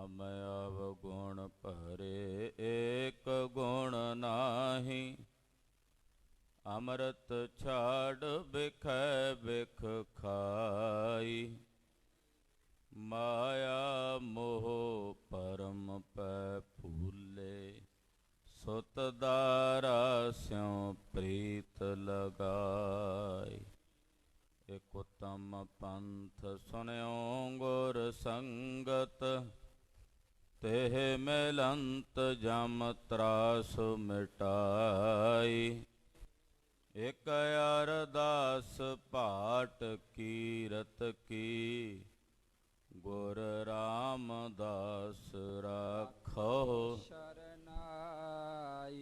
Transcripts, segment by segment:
मैं अवगुण भरे एक गुण नाही, अमृत छाड़ बिखै बिख खाई। माया मोह परम पै फूले, सुत दारा स्यों प्रीत लगाई। एक उत्तम पंथ सुन्यो गुर संगत, तेह मिलंत जम त्रास मिटाई। एक अरदास पाठ कीरत की, गुर रामदास राखो शरनाई।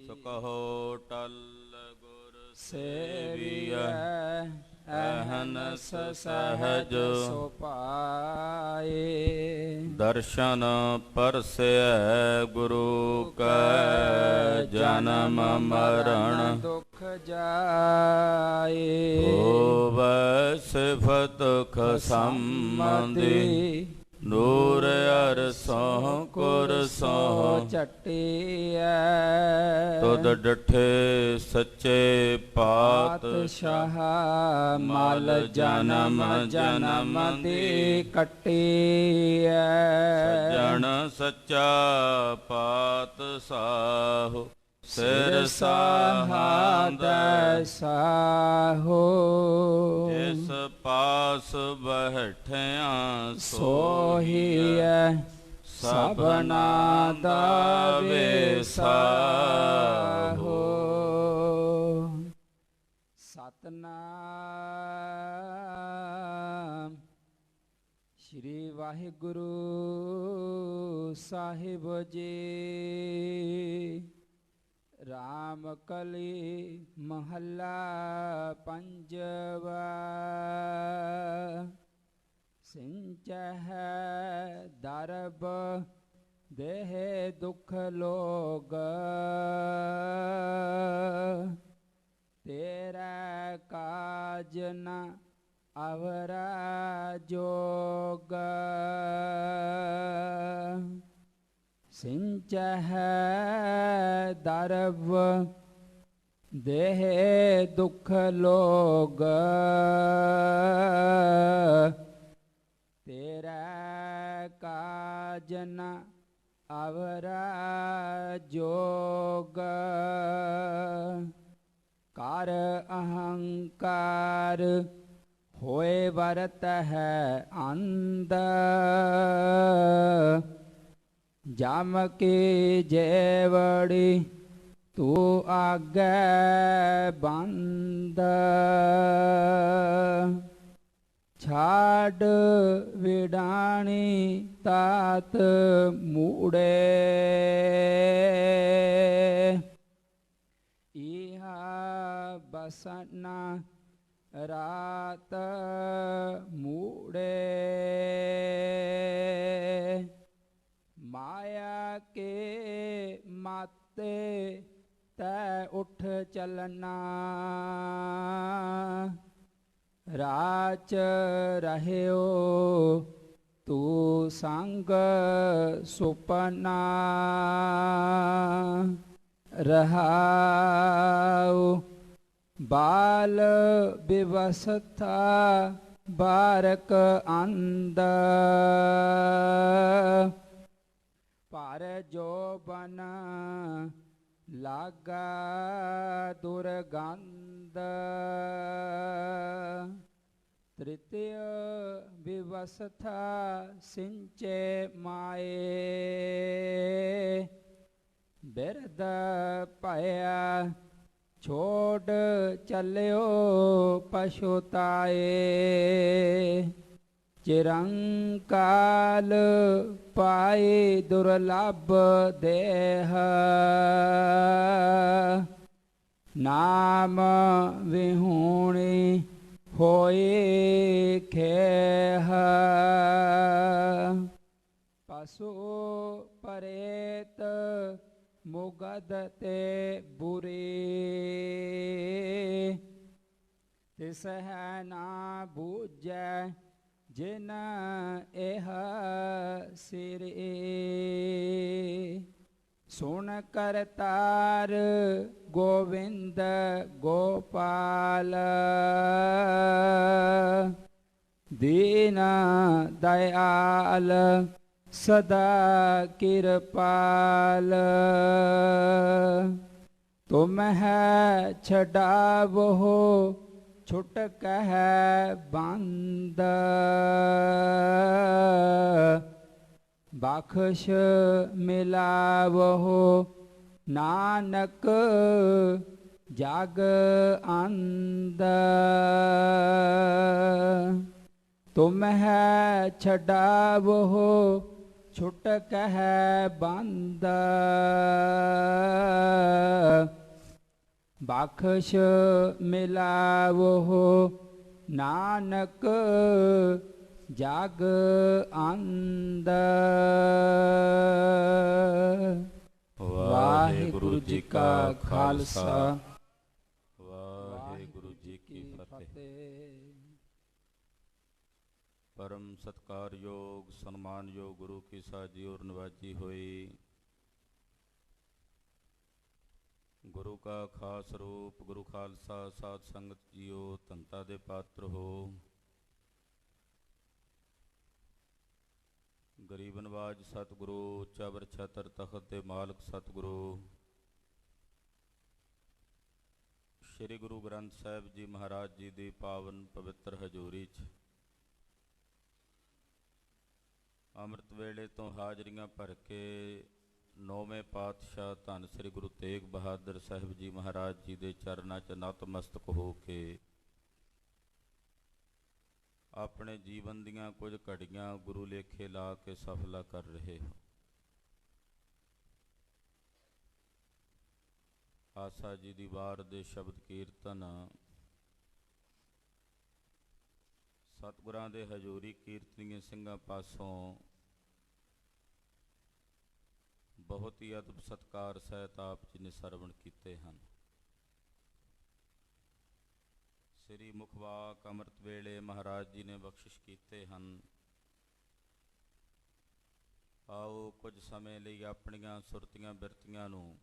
सो कहो टल गुर सेविया अहनस सहज सुपाए। दर्शन परसै गुरु कै, जन्म मरण दुख जाए। होवै सिफत खसंबंधी, नूर अरसों कुरसों चटिया। तुद डठे सच्चे पातशाह, मल जन्म जन्म दी कटिया। सज्जन सच्चा पातशाह, सिर साहाद साहो। जिस पास बैठिया सोहिया, सबना दा वेसाहो। सतनाम श्री वाहिगुरु साहिब जी। राम कली महला पंजवा। सिंचह दरब देह दुख लोग, तेरा काज न अवरा जोग। सिंचह दरब देह दुख लोग, तेरा काज न अवरा जोग। कर अहंकार होए वरत है अंध, जम की जेवड़ी तू आगे बंद। छाड़ विडाणी तात मूड़े, इहा बसना रात मूड़े। माया के माते तै उठ चलना, राच रहियो तू संग सुपना। रहाओ बाल विवस्था बारक अंद, पर जो बन लागा दुर्गंध। तृतीय विवस्था सिंचे माए, बिरद पाया छोड़ चलियो पछुताए। चिरंकाल पाए दुर्लभ देह, नाम विहूणी होए खेह। पशु परेत मुगद ते बुरे, तिस है ना बूझै ਜਿਨ ਇਹ ਸਿਰੇ ਸੁਣ ਕਰਤਾਰ ਗੋਵਿੰਦ ਗੋਪਾਲ ਦੀਨ ਦਇਆਲ ਸਦਾ ਕਿਰਪਾਲ ਤੁਮ ਹੈ ਛਡਾਵੋ ਛੁਟਕ ਹੈ ਬੰਦ ਬਖਸ਼ ਮਿਲਾਵੋ ਨਾਨਕ ਜਗ ਅੰਦ ਤੁਮ ਹੈ ਛਡਾਵੋ ਛੁਟਕ ਹੈ ਬੰਦ ਬਖਸ਼ ਮਿਲਾਵੋ ਨਾਨਕ ਜਗ ਅੰਦ। ਵਾਹਿਗੁਰੂ ਜੀ ਕਾ ਖਾਲਸਾ ਵਾਹਿਗੁਰੂ ਜੀ ਕੀ ਫਤਿਹ। ਪਰਮ ਸਤਿਕਾਰਯੋਗ ਸਨਮਾਨਯੋਗ ਗੁਰੂ ਕੀ ਸਾਜੀ ਔਰ ਨਵਾਜੀ ਹੋਈ ਗੁਰੂ ਕਾ ਖਾਸ ਰੂਪ ਗੁਰੂ ਖਾਲਸਾ ਸਾਧ ਸੰਗਤ ਜੀਓ ਧੰਤਾ ਦੇ ਪਾਤਰ ਹੋ। ਗਰੀਬ ਨਵਾਜ ਸਤਿਗੁਰੂ ਚਬਰ ਛਤਰ ਤਖਤ ਦੇ ਮਾਲਕ ਸਤਿਗੁਰੂ ਸ਼੍ਰੀ ਗੁਰੂ ਗ੍ਰੰਥ ਸਾਹਿਬ ਜੀ ਮਹਾਰਾਜ ਜੀ ਦੀ ਪਾਵਨ ਪਵਿੱਤਰ ਹਜ਼ੂਰੀ 'ਚ ਅੰਮ੍ਰਿਤ ਵੇਲੇ ਤੋਂ ਹਾਜ਼ਰੀਆਂ ਭਰ ਕੇ ਨੌਵੇਂ ਪਾਤਸ਼ਾਹ ਧੰਨ ਸ੍ਰੀ ਗੁਰੂ ਤੇਗ ਬਹਾਦਰ ਸਾਹਿਬ ਜੀ ਮਹਾਰਾਜ ਜੀ ਦੇ ਚਰਨਾਂ 'ਚ ਨਤਮਸਤਕ ਹੋ ਕੇ ਆਪਣੇ ਜੀਵਨ ਦੀਆਂ ਕੁਝ ਘੜੀਆਂ ਗੁਰੂ ਲੇਖੇ ਲਾ ਕੇ ਸਫਲਾ ਕਰ ਰਹੇ ਹੋ। ਆਸਾ ਜੀ ਦੀ ਵਾਰ ਦੇ ਸ਼ਬਦ ਕੀਰਤਨ ਸਤਿਗੁਰਾਂ ਦੇ ਹਜ਼ੂਰੀ ਕੀਰਤਨੀਏ ਸਿੰਘਾਂ ਪਾਸੋਂ ਬਹੁਤ ਹੀ ਅਦਬ ਸਤਿਕਾਰ ਸਹਿਤ ਆਪ ਜੀ ਨੇ ਸਰਵਣ ਕੀਤੇ ਹਨ। ਸ੍ਰੀ ਮੁਖਵਾਕ ਅੰਮ੍ਰਿਤ ਵੇਲੇ ਮਹਾਰਾਜ ਜੀ ਨੇ ਬਖਸ਼ਿਸ਼ ਕੀਤੇ ਹਨ। ਆਓ ਕੁਝ ਸਮੇਂ ਲਈ ਆਪਣੀਆਂ ਸੁਰਤੀਆਂ ਬਿਰਤੀਆਂ ਨੂੰ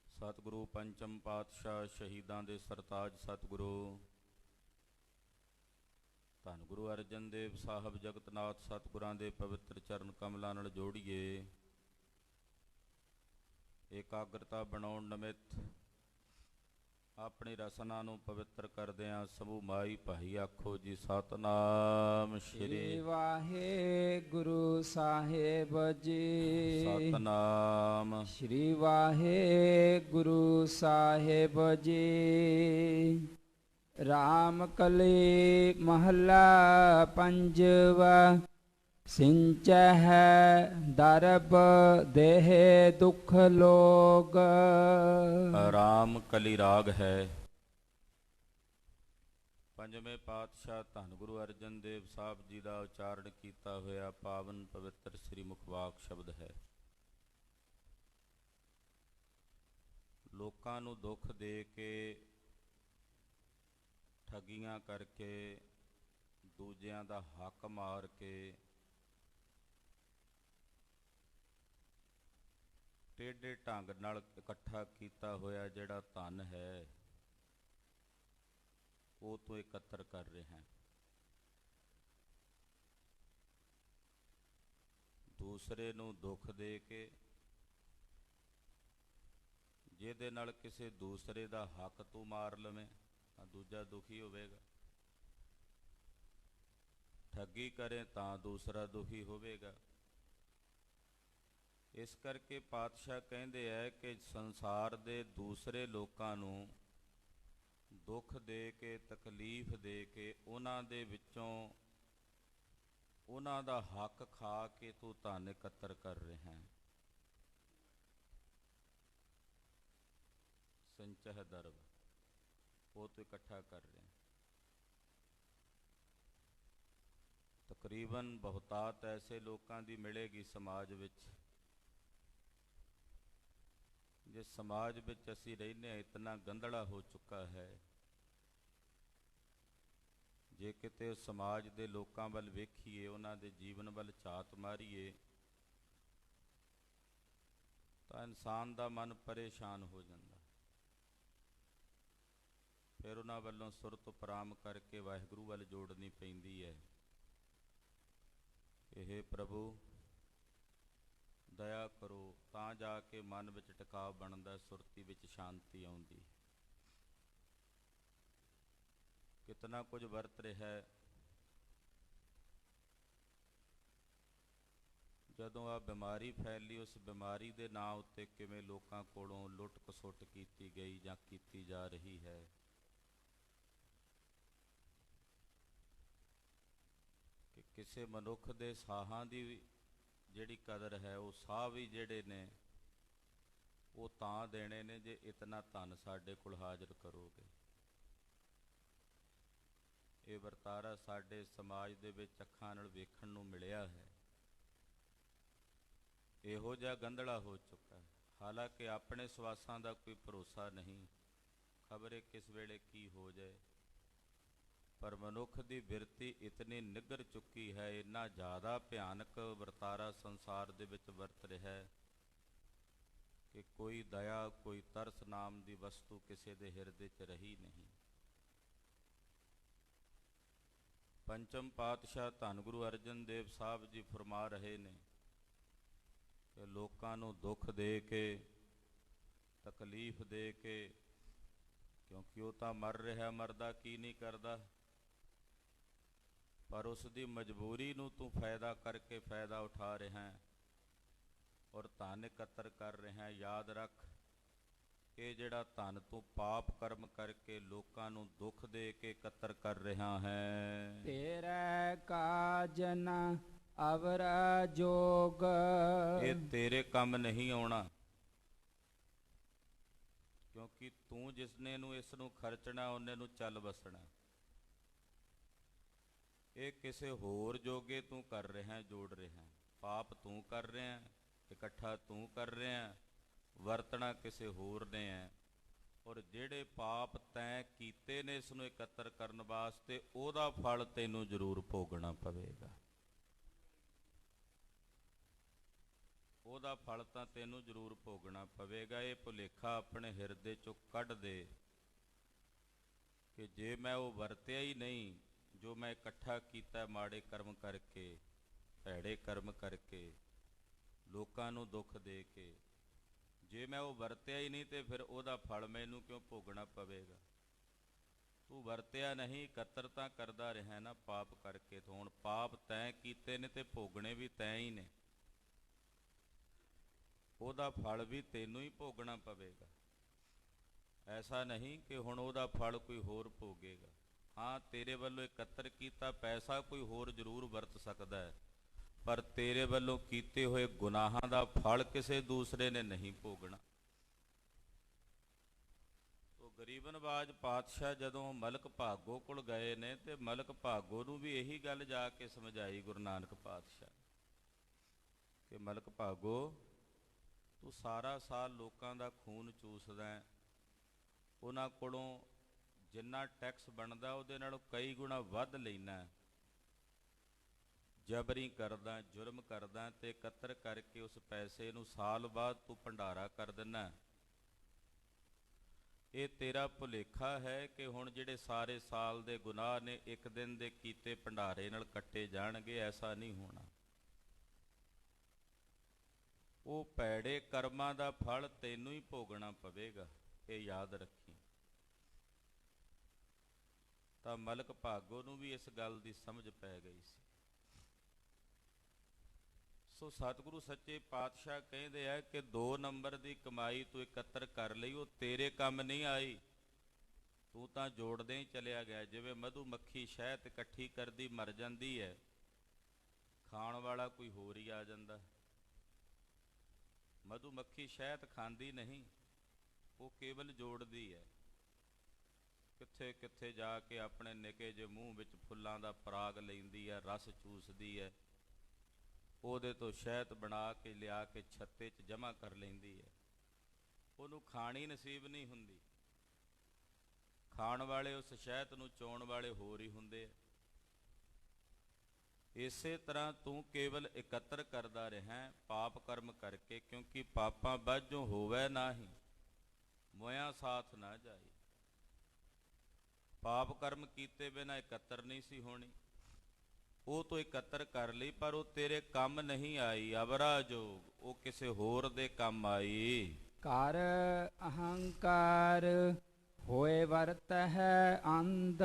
ਸਤਿਗੁਰੂ ਪੰਚਮ ਪਾਤਸ਼ਾਹ ਸ਼ਹੀਦਾਂ ਦੇ ਸਰਤਾਜ ਸਤਿਗੁਰੂ ਧੰਨ ਗੁਰੂ ਅਰਜਨ ਦੇਵ ਸਾਹਿਬ ਜਗਤਨਾਥ ਸਤਿਗੁਰਾਂ ਦੇ ਪਵਿੱਤਰ ਚਰਨ ਕਮਲਾਂ ਨਾਲ ਜੋੜੀਏ। ਇਕਾਗਰਤਾ ਬਣਾਉਣ ਨਿਮਿਤ ਆਪਣੀ ਰਸਨਾ ਨੂੰ ਪਵਿੱਤਰ ਕਰਦਿਆਂ ਸਮੂਹ ਮਾਈ ਭਾਈ ਆਖੋ ਜੀ ਸਤਨਾਮ ਸ਼੍ਰੀ ਵਾਹਿਗੁਰੂ ਸਾਹਿਬ ਜੀ। ਸਤਨਾਮ ਸ਼੍ਰੀ ਵਾਹਿਗੁਰੂ ਸਾਹਿਬ ਜੀ। ਰਾਮ ਕਲੀ ਮਹੱਲਾ ਪੰਜਵਾ। ਸਿੰਚਹਿ ਦਰਬ ਦੇਹ ਦੁਖ ਲੋਗ। ਰਾਮ ਕਲੀ ਰਾਗ ਹੈ। ਪੰਜਵੇਂ ਪਾਤਸ਼ਾਹ ਧੰਨ ਗੁਰੂ ਅਰਜਨ ਦੇਵ ਸਾਹਿਬ ਜੀ ਦਾ ਉਚਾਰਨ ਕੀਤਾ ਹੋਇਆ ਪਾਵਨ ਪਵਿੱਤਰ ਸ੍ਰੀ ਮੁਖਵਾਕ ਸ਼ਬਦ ਹੈ। ਲੋਕਾਂ ਨੂੰ ਦੁੱਖ ਦੇ ਕੇ ਠੱਗੀਆਂ ਕਰਕੇ ਦੂਜਿਆਂ ਦਾ ਹੱਕ ਮਾਰ ਕੇ ਟੇਢੇ ਢੰਗ ਨਾਲ ਇਕੱਠਾ ਕੀਤਾ ਹੋਇਆ ਜਿਹੜਾ ਧਨ ਹੈ ਉਹ ਤੋਂ ਇਕੱਤਰ ਕਰ ਰਿਹਾ ਹੈ। ਦੂਸਰੇ ਨੂੰ ਦੁੱਖ ਦੇ ਕੇ ਜਿਹਦੇ ਨਾਲ ਕਿਸੇ ਦੂਸਰੇ ਦਾ ਹੱਕ ਤੂੰ ਮਾਰ ਲਵੇਂ ਤਾਂ ਦੂਜਾ ਦੁਖੀ ਹੋਵੇਗਾ। ਠੱਗੀ ਕਰੇ ਤਾਂ ਦੂਸਰਾ ਦੁਖੀ ਹੋਵੇਗਾ। ਇਸ ਕਰਕੇ ਪਾਤਸ਼ਾਹ ਕਹਿੰਦੇ ਹੈ ਕਿ ਸੰਸਾਰ ਦੇ ਦੂਸਰੇ ਲੋਕਾਂ ਨੂੰ ਦੁੱਖ ਦੇ ਕੇ ਤਕਲੀਫ ਦੇ ਕੇ ਉਹਨਾਂ ਦੇ ਵਿੱਚੋਂ ਉਹਨਾਂ ਦਾ ਹੱਕ ਖਾ ਕੇ ਤੂੰ ਧਨ ਇਕੱਤਰ ਕਰ ਰਿਹਾ ਹੈ। ਸੰਚਹ ਦਰਬ ਉਹ ਤੂੰ ਇਕੱਠਾ ਕਰ ਰਿਹਾ। ਤਕਰੀਬਨ ਬਹੁਤਾਤ ਐਸੇ ਲੋਕਾਂ ਦੀ ਮਿਲੇਗੀ ਸਮਾਜ ਵਿੱਚ। ਜਿਸ ਸਮਾਜ ਵਿੱਚ ਅਸੀਂ ਰਹਿੰਦੇ ਹਾਂ ਇਤਨਾ ਗੰਧਲਾ ਹੋ ਚੁੱਕਾ ਹੈ। ਜੇ ਕਿਤੇ ਸਮਾਜ ਦੇ ਲੋਕਾਂ ਵੱਲ ਵੇਖੀਏ, ਉਹਨਾਂ ਦੇ ਜੀਵਨ ਵੱਲ ਝਾਤ ਮਾਰੀਏ, ਤਾਂ ਇਨਸਾਨ ਦਾ ਮਨ ਪਰੇਸ਼ਾਨ ਹੋ ਜਾਂਦਾ। ਫਿਰ ਉਹਨਾਂ ਵੱਲੋਂ ਸੁਰਤ ਉਪਰਾਮ ਕਰਕੇ ਵਾਹਿਗੁਰੂ ਵੱਲ ਜੋੜਨੀ ਪੈਂਦੀ ਹੈ। ਇਹ ਪ੍ਰਭੂ ਦਇਆ ਕਰੋ, ਤਾਂ ਜਾ ਕੇ ਮਨ ਵਿੱਚ ਟਿਕਾਅ ਬਣਦਾ, ਸੁਰਤੀ ਵਿੱਚ ਸ਼ਾਂਤੀ ਆਉਂਦੀ। ਕਿਤਨਾ ਕੁਝ ਵਰਤ ਰਿਹਾ ਹੈ। ਜਦੋਂ ਆ ਬਿਮਾਰੀ ਫੈਲੀ, ਉਸ ਬਿਮਾਰੀ ਦੇ ਨਾਂ ਉੱਤੇ ਕਿਵੇਂ ਲੋਕਾਂ ਕੋਲੋਂ ਲੁੱਟ ਖਸੁੱਟ ਕੀਤੀ ਗਈ ਜਾਂ ਕੀਤੀ ਜਾ ਰਹੀ ਹੈ। ਕਿ ਕਿਸੇ ਮਨੁੱਖ ਦੇ ਸਾਹਾਂ ਦੀ ਜਿਹੜੀ ਕਦਰ ਹੈ, ਉਹ ਸਾਹ ਵੀ ਜਿਹੜੇ ਨੇ ਉਹ ਤਾਂ ਦੇਣੇ ਨੇ ਜੇ ਇਤਨਾ ਧਨ ਸਾਡੇ ਕੋਲ ਹਾਜ਼ਰ ਕਰੋਗੇ। ਇਹ ਵਰਤਾਰਾ ਸਾਡੇ ਸਮਾਜ ਦੇ ਵਿੱਚ ਅੱਖਾਂ ਨਾਲ ਵੇਖਣ ਨੂੰ ਮਿਲਿਆ ਹੈ। ਇਹੋ ਜਿਹਾ ਗੰਧਲਾ ਹੋ ਚੁੱਕਾ ਹੈ। ਹਾਲਾਂਕਿ ਆਪਣੇ ਸਵਾਸਾਂ ਦਾ ਕੋਈ ਭਰੋਸਾ ਨਹੀਂ, ਖਬਰੇ ਕਿਸ ਵੇਲੇ ਕੀ ਹੋ ਜਾਏ। ਪਰ ਮਨੁੱਖ ਦੀ ਬਿਰਤੀ ਇਤਨੀ ਨਿੱਘਰ ਚੁੱਕੀ ਹੈ, ਇੰਨਾ ਜ਼ਿਆਦਾ ਭਿਆਨਕ ਵਰਤਾਰਾ ਸੰਸਾਰ ਦੇ ਵਿੱਚ ਵਰਤ ਰਿਹਾ ਹੈ ਕਿ ਕੋਈ ਦਇਆ, ਕੋਈ ਤਰਸ ਨਾਮ ਦੀ ਵਸਤੂ ਕਿਸੇ ਦੇ ਹਿਰਦੇ 'ਚ ਰਹੀ ਨਹੀਂ। ਪੰਚਮ ਪਾਤਸ਼ਾਹ ਧੰਨ ਗੁਰੂ ਅਰਜਨ ਦੇਵ ਸਾਹਿਬ ਜੀ ਫਰਮਾ ਰਹੇ ਨੇ ਕਿ ਲੋਕਾਂ ਨੂੰ ਦੁੱਖ ਦੇ ਕੇ, ਤਕਲੀਫ ਦੇ ਕੇ, ਕਿਉਂਕਿ ਉਹ ਤਾਂ ਮਰ ਰਿਹਾ, ਮਰਦਾ ਕੀ ਨਹੀਂ ਕਰਦਾ, ਪਰ ਉਸ ਦੀ ਮਜਬੂਰੀ ਨੂੰ ਤੂੰ ਫਾਇਦਾ ਕਰਕੇ ਫਾਇਦਾ ਉਠਾ ਰਿਹਾ ਹੈ ਔਰ ਧਨ ਇਕੱਤਰ ਕਰ ਰਿਹਾ ਹੈ। ਯਾਦ ਰੱਖ, ਇਹ ਜਿਹੜਾ ਧਨ ਤੂੰ ਪਾਪ ਕਰਮ ਕਰਕੇ ਲੋਕਾਂ ਨੂੰ ਦੁੱਖ ਦੇ ਕੇ ਇਕੱਤਰ ਕਰ ਰਿਹਾ ਹੈ, ਤੇਰੇ ਕਾਜ ਨ ਅਵਰ ਜੋਗ, ਇਹ ਤੇਰੇ ਕੰਮ ਨਹੀਂ ਆਉਣਾ। ਕਿਉਂਕਿ ਤੂੰ ਜਿਸਨੇ ਨੂੰ ਇਸ ਨੂੰ ਖਰਚਣਾ, ਉਹਨੇ ਨੂੰ ਚੱਲ ਵਸਣਾ। ਇਹ ਕਿਸੇ ਹੋਰ ਜੋਗੇ ਤੂੰ ਕਰ ਰਿਹਾ, ਜੋੜ ਰਿਹਾ। ਪਾਪ ਤੂੰ ਕਰ ਰਿਹਾ, ਇਕੱਠਾ ਤੂੰ ਕਰ ਰਿਹਾ, ਵਰਤਣਾ ਕਿਸੇ ਹੋਰ ਨੇ ਹੈ। ਔਰ ਜਿਹੜੇ ਪਾਪ ਤੈਂ ਕੀਤੇ ਨੇ ਇਸ ਨੂੰ ਇਕੱਤਰ ਕਰਨ ਵਾਸਤੇ, ਉਹਦਾ ਫਲ ਤੈਨੂੰ ਜ਼ਰੂਰ ਭੋਗਣਾ ਪਵੇਗਾ। ਉਹਦਾ ਫਲ ਤਾਂ ਤੈਨੂੰ ਜ਼ਰੂਰ ਭੋਗਣਾ ਪਵੇਗਾ। ਇਹ ਭੁਲੇਖਾ ਆਪਣੇ ਹਿਰਦੇ 'ਚੋਂ ਕੱਢ ਦੇ ਕਿ ਜੇ ਮੈਂ ਉਹ ਵਰਤਿਆ ਹੀ ਨਹੀਂ ਜੋ ਮੈਂ ਇਕੱਠਾ ਕੀਤਾ ਮਾੜੇ ਕਰਮ ਕਰਕੇ, ਭੈੜੇ ਕਰਮ ਕਰਕੇ, ਲੋਕਾਂ ਨੂੰ ਦੁੱਖ ਦੇ ਕੇ, ਜੇ ਮੈਂ ਉਹ ਵਰਤਿਆ ਹੀ ਨਹੀਂ ਤੇ ਫਿਰ ਉਹਦਾ ਫਲ ਮੈਨੂੰ ਕਿਉਂ ਭੋਗਣਾ ਪਵੇਗਾ। ਤੂੰ ਵਰਤਿਆ ਨਹੀਂ, ਇਕੱਤਰ ਤਾਂ ਕਰਦਾ ਰਿਹਾ ਨਾ ਪਾਪ ਕਰਕੇ। ਤੋਂ ਹੁਣ ਪਾਪ ਤੈਂ ਕੀਤੇ ਨੇ ਤੇ ਭੋਗਣੇ ਵੀ ਤੈਂ ਹੀ ਨੇ, ਉਹਦਾ ਫਲ ਵੀ ਤੈਨੂੰ ਹੀ ਭੋਗਣਾ ਪਵੇਗਾ। ਐਸਾ ਨਹੀਂ ਕਿ ਹੁਣ ਉਹਦਾ ਫਲ ਕੋਈ ਹੋਰ ਭੋਗੇਗਾ। ਹਾਂ, ਤੇਰੇ ਵੱਲੋਂ ਇਕੱਤਰ ਕੀਤਾ ਪੈਸਾ ਕੋਈ ਹੋਰ ਜ਼ਰੂਰ ਵਰਤ ਸਕਦਾ ਹੈ, ਪਰ ਤੇਰੇ ਵੱਲੋਂ ਕੀਤੇ ਹੋਏ ਗੁਨਾਹਾਂ ਦਾ ਫਲ ਕਿਸੇ ਦੂਸਰੇ ਨੇ ਨਹੀਂ ਭੋਗਣਾ। ਤੋ ਗਰੀਬ ਨਵਾਜ ਪਾਤਸ਼ਾਹ ਜਦੋਂ ਮਲਕ ਭਾਗੋ ਕੋਲ ਗਏ ਨੇ, ਤੇ ਮਲਕ ਭਾਗੋ ਨੂੰ ਵੀ ਇਹੀ ਗੱਲ ਜਾ ਕੇ ਸਮਝਾਈ ਗੁਰੂ ਨਾਨਕ ਪਾਤਸ਼ਾਹ ਕਿ ਮਲਕ ਭਾਗੋ, ਤੂੰ ਸਾਰਾ ਸਾਲ ਲੋਕਾਂ ਦਾ ਖੂਨ ਚੂਸਦਾ ਹੈ, ਉਹਨਾਂ ਕੋਲੋਂ ਜਿੰਨਾ ਟੈਕਸ ਬਣਦਾ ਉਹਦੇ ਨਾਲੋਂ ਕਈ ਗੁਣਾ ਵੱਧ ਲੈਣਾ, ਜਬਰੀ ਕਰਦਾ, ਜੁਰਮ ਕਰਦਾ, ਤੇ ਇਕੱਤਰ ਕਰਕੇ ਉਸ ਪੈਸੇ ਨੂੰ ਸਾਲ ਬਾਅਦ ਤੂੰ ਭੰਡਾਰਾ ਕਰ ਦਿੰਦਾ। ਇਹ ਤੇਰਾ ਭੁਲੇਖਾ ਹੈ ਕਿ ਹੁਣ ਜਿਹੜੇ ਸਾਰੇ ਸਾਲ ਦੇ ਗੁਨਾਹ ਨੇ ਇੱਕ ਦਿਨ ਦੇ ਕੀਤੇ ਭੰਡਾਰੇ ਨਾਲ ਕੱਟੇ ਜਾਣਗੇ। ਐਸਾ ਨਹੀਂ ਹੋਣਾ। ਉਹ ਭੈੜੇ ਕਰਮਾਂ ਦਾ ਫਲ ਤੈਨੂੰ ਹੀ ਭੋਗਣਾ ਪਵੇਗਾ, ਇਹ ਯਾਦ ਰੱਖੀ। ਤਾਂ ਮਲਕ ਭਾਗੋ ਨੂੰ ਵੀ ਇਸ ਗੱਲ ਦੀ ਸਮਝ ਪੈ ਗਈ ਸੀ। ਸੋ ਸਤਿਗੁਰੂ ਸੱਚੇ ਪਾਤਸ਼ਾਹ ਕਹਿੰਦੇ ਆ ਕਿ 2 ਨੰਬਰ ਦੀ ਕਮਾਈ ਤੂੰ ਇਕੱਤਰ ਕਰ ਲਈ, ਉਹ ਤੇਰੇ ਕੰਮ ਨਹੀਂ ਆਈ, ਤੂੰ ਤਾਂ ਜੋੜਦੇ ਹੀ ਚਲਿਆ ਗਿਆ। ਜਿਵੇਂ ਮਧੂ ਮੱਖੀ ਸ਼ਹਿਦ ਇਕੱਠੀ ਕਰਦੀ ਮਰ ਜਾਂਦੀ ਹੈ, ਖਾਣ ਵਾਲਾ ਕੋਈ ਹੋਰ ਹੀ ਆ ਜਾਂਦਾ। ਮਧੂ ਮੱਖੀ ਸ਼ਹਿਦ ਖਾਂਦੀ ਨਹੀਂ, ਉਹ ਕੇਵਲ ਜੋੜਦੀ ਹੈ। ਕਿੱਥੇ ਕਿੱਥੇ ਜਾ ਕੇ ਆਪਣੇ ਨਿੱਕੇ ਜਿਹੇ ਮੂੰਹ ਵਿੱਚ ਫੁੱਲਾਂ ਦਾ ਪਰਾਗ ਲੈਂਦੀ ਹੈ, ਰਸ ਚੂਸਦੀ ਹੈ, ਉਹਦੇ ਤੋਂ ਸ਼ਹਿਦ ਬਣਾ ਕੇ ਲਿਆ ਕੇ ਛੱਤੇ 'ਚ ਜਮ੍ਹਾਂ ਕਰ ਲੈਂਦੀ ਹੈ। ਉਹਨੂੰ ਖਾਣੀ ਨਸੀਬ ਨਹੀਂ ਹੁੰਦੀ। ਖਾਣ ਵਾਲੇ ਉਸ ਸ਼ਹਿਦ ਨੂੰ ਚੋਣ ਵਾਲੇ ਹੋਰ ਹੀ ਹੁੰਦੇ ਆ। ਇਸੇ ਤਰ੍ਹਾਂ ਤੂੰ ਕੇਵਲ ਇਕੱਤਰ ਕਰਦਾ ਰਹਿ ਪਾਪ ਕਰਮ ਕਰਕੇ, ਕਿਉਂਕਿ ਪਾਪਾਂ ਬਾਝੋਂ ਹੋਵੇ ਨਾਹੀ, ਮੋਇਆ ਸਾਥ ਨਾ ਜਾਈ। ਪਾਪ ਕਰਮ ਕੀਤੇ ਬਿਨਾਂ ਇਕੱਤਰ ਨਹੀਂ ਸੀ ਹੋਣੀ। ਉਹ ਤੋਂ ਇਕੱਤਰ ਕਰ ਲਈ, ਪਰ ਉਹ ਤੇਰੇ ਕੰਮ ਨਹੀਂ ਆਈ। ਅਵਰਾ ਜੋਗ, ਉਹ ਕਿਸੇ ਹੋਰ ਦੇ ਕੰਮ ਆਈ। ਕਰ ਅਹੰਕਾਰ ਹੋਏ ਵਰਤ ਹੈ ਅੰਧ।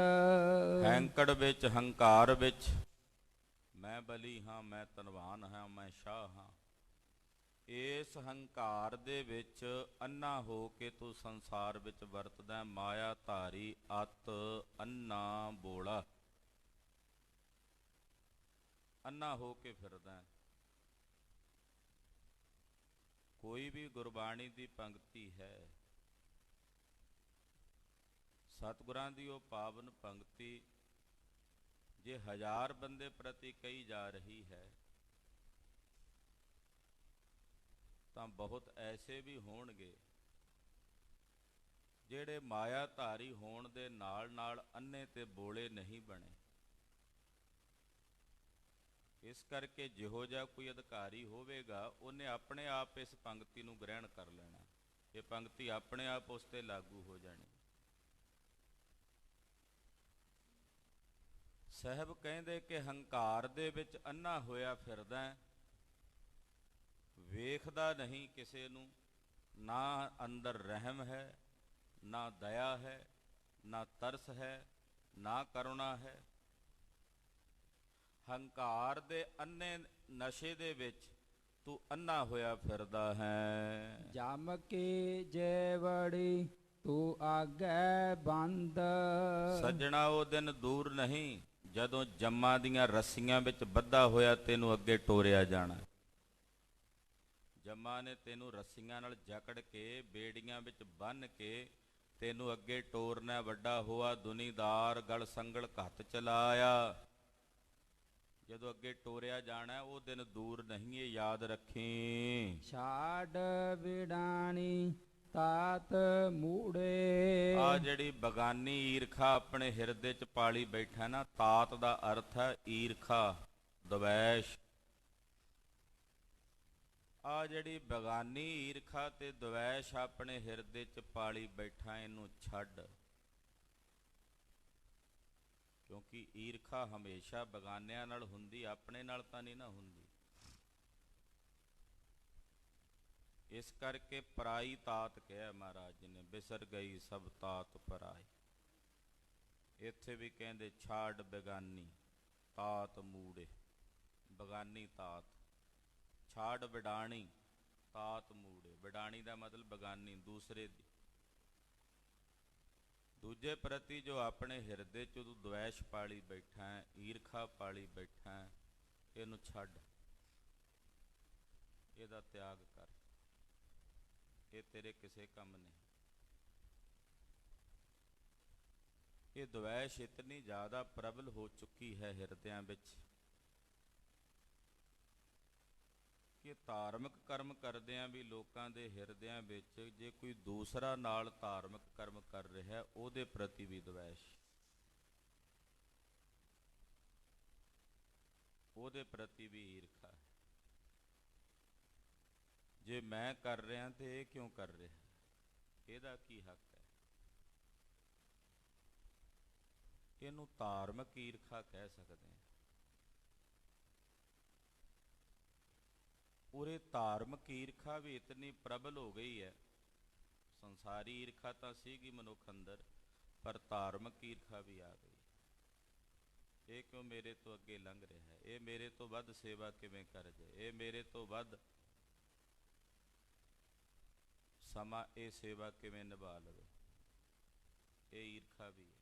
ਹੈਂਕੜ ਵਿੱਚ, ਹੰਕਾਰ ਵਿੱਚ, ਮੈਂ ਬਲੀ ਹਾਂ, ਮੈਂ ਧਨਵਾਨ ਹਾਂ, ਮੈਂ ਸ਼ਾਹ ਹਾਂ, ਇਸ ਹੰਕਾਰ ਦੇ ਵਿੱਚ ਅੰਨਾ ਹੋ ਕੇ ਤੂੰ ਸੰਸਾਰ ਵਿੱਚ ਵਰਤਦਾ। ਮਾਇਆ ਧਾਰੀ ਅਤ ਅੰਨਾ ਬੋਲਾ, ਅੰਨਾ ਹੋ ਕੇ ਫਿਰਦਾ। ਕੋਈ ਵੀ ਗੁਰਬਾਣੀ ਦੀ ਪੰਕਤੀ ਹੈ, ਸਤਿਗੁਰਾਂ ਦੀ ਉਹ ਪਾਵਨ ਪੰਕਤੀ ਜੇ 1000 ਬੰਦੇ ਪ੍ਰਤੀ ਕਹੀ ਜਾ ਰਹੀ ਹੈ, ਤਾਂ ਬਹੁਤ ਐਸੇ ਵੀ ਹੋਣਗੇ ਜਿਹੜੇ ਮਾਇਆ ਧਾਰੀ ਹੋਣ ਦੇ ਨਾਲ ਨਾਲ ਅੰਨੇ ਤੇ ਬੋਲੇ ਨਹੀਂ ਬਣੇ। ਇਸ ਕਰਕੇ ਜਿਹੋ ਜਿਹਾ ਕੋਈ ਅਧਿਕਾਰੀ ਹੋਵੇਗਾ, ਉਹਨੇ ਆਪਣੇ ਆਪ ਇਸ ਪੰਕਤੀ ਨੂੰ ਗ੍ਰਹਿਣ ਕਰ ਲੈਣਾ। ਇਹ ਪੰਕਤੀ ਆਪਣੇ ਆਪ ਉਸ ਤੇ ਲਾਗੂ ਹੋ ਜਾਣੀ। ਸਾਹਿਬ ਕਹਿੰਦੇ ਕਿ ਹੰਕਾਰ ਦੇ ਵਿੱਚ ਅੰਨਾ ਹੋਇਆ ਫਿਰਦਾ, ਵੇਖਦਾ ਨਹੀਂ ਕਿਸੇ ਨੂੰ, ਨਾ ਅੰਦਰ ਰਹਿਮ ਹੈ, ਨਾ ਦਇਆ ਹੈ, ਨਾ ਤਰਸ ਹੈ, ਨਾ ਕਰੁਣਾ ਹੈ। ਹੰਕਾਰ ਦੇ ਅੰਨੇ ਨਸ਼ੇ ਦੇ ਵਿੱਚ ਤੂੰ ਅੰਨਾ ਹੋਇਆ ਫਿਰਦਾ ਹੈ। ਜਮ ਕੀ ਜੇਵੜੀ ਤੂੰ ਆਗੇ ਬੰਦ। ਸੱਜਣਾ, ਉਹ ਦਿਨ ਦੂਰ ਨਹੀਂ ਜਦੋਂ ਜੰਮਾਂ ਦੀਆਂ ਰੱਸੀਆਂ ਵਿੱਚ ਬੱਧਾ ਹੋਇਆ ਤੈਨੂੰ ਅੱਗੇ ਟੋਰਿਆ ਜਾਣਾ। ਜੰਮਾਂ ਨੇ ਤੈਨੂੰ ਰੱਸੀਆਂ ਨਾਲ ਜਕੜ ਕੇ, ਬੇੜੀਆਂ ਵਿੱਚ ਬੰਨ੍ਹ ਕੇ ਤੈਨੂੰ ਅੱਗੇ ਟੋਰਨਾ। ਵੱਡਾ ਹੋਆ ਦੁਨੀਦਾਰ ਗਲ ਸੰਗਲ ਘੱਤ ਚਲਾਇਆ। ਜਦੋਂ ਅੱਗੇ ਟੋਰਿਆ ਜਾਣਾ, ਉਹ ਦਿਨ ਦੂਰ ਨਹੀਂ, ਇਹ ਯਾਦ ਰੱਖੀ। ਛਾੜ ਵਿਡਾਣੀ ਤਾਤ ਮੂੜੇ। ਆ ਜਿਹੜੀ ਬਗਾਨੀ ਈਰਖਾ ਆਪਣੇ ਹਿਰਦੇ 'ਚ ਪਾਲੀ ਬੈਠਾ ਨਾ, ਤਾਤ ਦਾ ਅਰਥ ਹੈ ਈਰਖਾ, ਦਵੈਸ਼। ਆ ਜਿਹੜੀ ਬਗਾਨੀ ਈਰਖਾ ਤੇ ਦਵੈਸ਼ ਆਪਣੇ ਹਿਰਦੇ 'ਚ ਪਾਲੀ ਬੈਠਾ, ਇਹਨੂੰ ਛੱਡ। ਕਿਉਂਕਿ ਈਰਖਾ ਹਮੇਸ਼ਾ ਬਗਾਨਿਆਂ ਨਾਲ ਹੁੰਦੀ, ਆਪਣੇ ਨਾਲ ਤਾਂ ਨਹੀਂ ਨਾ ਹੁੰਦੀ। ਇਸ ਕਰਕੇ ਪਰਾਈ ਤਾਤ ਕਿਹਾ ਮਹਾਰਾਜ ਜੀ ਨੇ, ਬਿਸਰ ਗਈ ਸਭ ਤਾਤ ਪਰਾਈ। ਇੱਥੇ ਵੀ ਕਹਿੰਦੇ ਛਾੜ ਬੇਗਾਨੀ ਤਾਤ ਮੂੜੇ। ਬਗਾਨੀ ਤਾਤ, ਛਾੜ ਵਿਡਾਣੀ ਤਾਤ ਮੂੜੇ। ਵਿਡਾਣੀ ਦਾ ਮਤਲਬ ਬਗਾਨੀ, ਦੂਸਰੇ ਦੀ, ਦੂਜੇ ਪ੍ਰਤੀ ਜੋ ਆਪਣੇ ਹਿਰਦੇ 'ਚ ਤੂੰ ਦਵੈਸ਼ ਪਾਲੀ ਬੈਠਾ ਹੈ, ਈਰਖਾ ਪਾਲੀ ਬੈਠਾ ਹੈ, ਇਹਨੂੰ ਛੱਡ, ਇਹਦਾ ਤਿਆਗ ਕਰ। ਇਹ ਤੇਰੇ ਕਿਸੇ ਕੰਮ ਨਹੀਂ। ਇਹ ਦਵੈਸ਼ ਇਤਨੀ ਜ਼ਿਆਦਾ ਪ੍ਰਬਲ ਹੋ ਚੁੱਕੀ ਹੈ ਹਿਰਦਿਆਂ ਵਿੱਚ ਕਿ ਧਾਰਮਿਕ ਕਰਮ ਕਰਦਿਆਂ ਵੀ ਲੋਕਾਂ ਦੇ ਹਿਰਦਿਆਂ ਵਿੱਚ ਜੇ ਕੋਈ ਦੂਸਰਾ ਨਾਲ ਧਾਰਮਿਕ ਕਰਮ ਕਰ ਰਿਹਾ, ਉਹਦੇ ਪ੍ਰਤੀ ਵੀ ਦਵੈਸ਼, ਉਹਦੇ ਪ੍ਰਤੀ ਵੀ ਈਰਖਾ। ਜੇ ਮੈਂ ਕਰ ਰਿਹਾ ਤੇ ਇਹ ਕਿਉਂ ਕਰ ਰਿਹਾ, ਇਹਦਾ ਕੀ ਹੱਕ ਹੈ? ਇਹਨੂੰ ਧਾਰਮਿਕ ਈਰਖਾ ਕਹਿ ਸਕਦੇ ਹਾਂ। ਉਰੇ ਧਾਰਮਿਕ ਈਰਖਾ ਵੀ ਇਤਨੀ ਪ੍ਰਬਲ ਹੋ ਗਈ ਹੈ। ਸੰਸਾਰੀ ਈਰਖਾ ਤਾਂ ਸੀਗੀ ਮਨੁੱਖ ਅੰਦਰ, ਪਰ ਧਾਰਮਿਕ ਈਰਖਾ ਵੀ ਆ ਗਈ। ਇਹ ਕਿਉਂ ਮੇਰੇ ਤੋਂ ਅੱਗੇ ਲੰਘ ਰਿਹਾ ਹੈ, ਇਹ ਮੇਰੇ ਤੋਂ ਵੱਧ ਸੇਵਾ ਕਿਵੇਂ ਕਰ ਜਾਏ, ਇਹ ਮੇਰੇ ਤੋਂ ਵੱਧ ਸਮਾਂ ਇਹ ਸੇਵਾ ਕਿਵੇਂ ਨਿਭਾ ਲਵੇ। ਇਹ ਈਰਖਾ ਵੀ ਹੈ।